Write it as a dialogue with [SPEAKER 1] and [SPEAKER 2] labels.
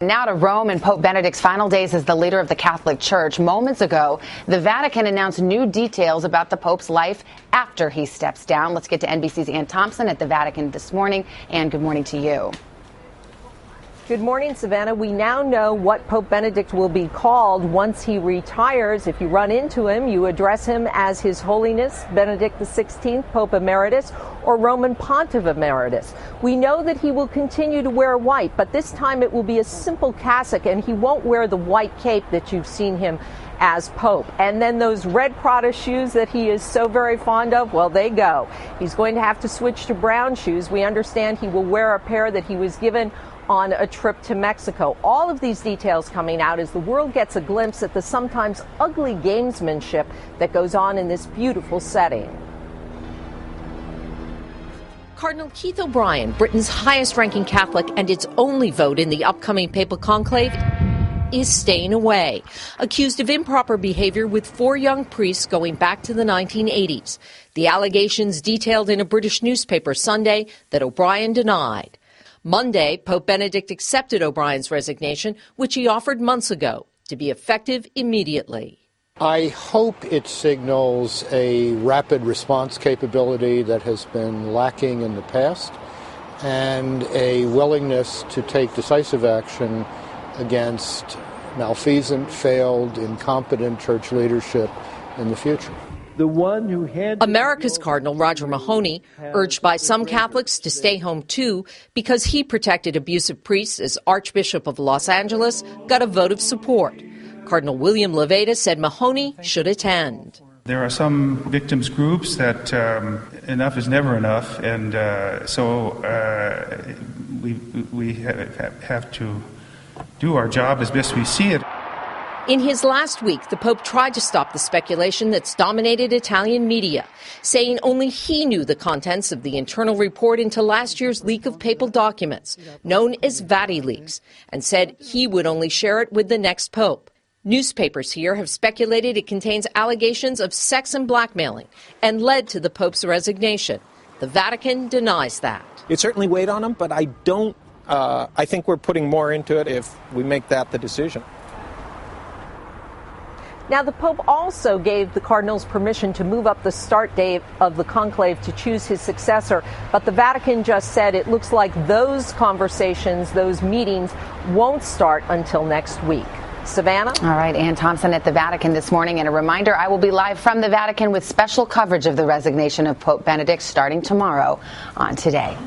[SPEAKER 1] Now to Rome and Pope Benedict's final days as the leader of the Catholic Church. Moments ago, the Vatican announced new details about the Pope's life after he steps down. Let's get to NBC's Ann Thompson at the Vatican this morning. Ann, good morning to you.
[SPEAKER 2] Good morning, Savannah. We now know what Pope Benedict will be called once he retires. If you run into him, you address him as His Holiness Benedict XVI, Pope Emeritus, or Roman Pontiff Emeritus. We know that he will continue to wear white, but this time it will be a simple cassock, and he won't wear the white cape that you've seen him as Pope. And then those red Prada shoes that he is so very fond of, well, they go. He's going to have to switch to brown shoes. We understand he will wear a pair that he was given on a trip to Mexico. All of these details coming out as the world gets a glimpse at the sometimes ugly gamesmanship that goes on in this beautiful setting. Cardinal Keith O'Brien, Britain's highest-ranking Catholic and its only vote in the upcoming papal conclave, is staying away, accused of improper behavior with 4 young priests going back to the 1980s. The allegations detailed in a British newspaper Sunday that O'Brien denied. Monday, Pope Benedict accepted O'Brien's resignation, which he offered months ago, to be effective immediately.
[SPEAKER 3] I hope it signals a rapid response capability that has been lacking in the past and a willingness to take decisive action against malfeasant, failed, incompetent church leadership in the future.
[SPEAKER 2] America's Cardinal Roger Mahony, urged by some Catholics to stay home too because he protected abusive priests as Archbishop of Los Angeles, got a vote of support. Cardinal William Levada said Mahony should attend.
[SPEAKER 4] There are some victims groups that enough is never enough, and so we have to do our job as best we see it.
[SPEAKER 2] In his last week, the Pope tried to stop the speculation that's dominated Italian media, saying only he knew the contents of the internal report into last year's leak of papal documents, known as VatiLeaks, and said he would only share it with the next Pope. Newspapers here have speculated it contains allegations of sex and blackmailing and led to the Pope's resignation. The Vatican denies that.
[SPEAKER 5] It certainly weighed on him, but I think we're putting more into it if we make that the decision.
[SPEAKER 2] Now, the Pope also gave the cardinals permission to move up the start date of the conclave to choose his successor, but the Vatican just said it looks like those conversations, those meetings, won't start until next week. Savannah?
[SPEAKER 1] All right, Ann Thompson at the Vatican this morning. And a reminder, I will be live from the Vatican with special coverage of the resignation of Pope Benedict starting tomorrow on Today.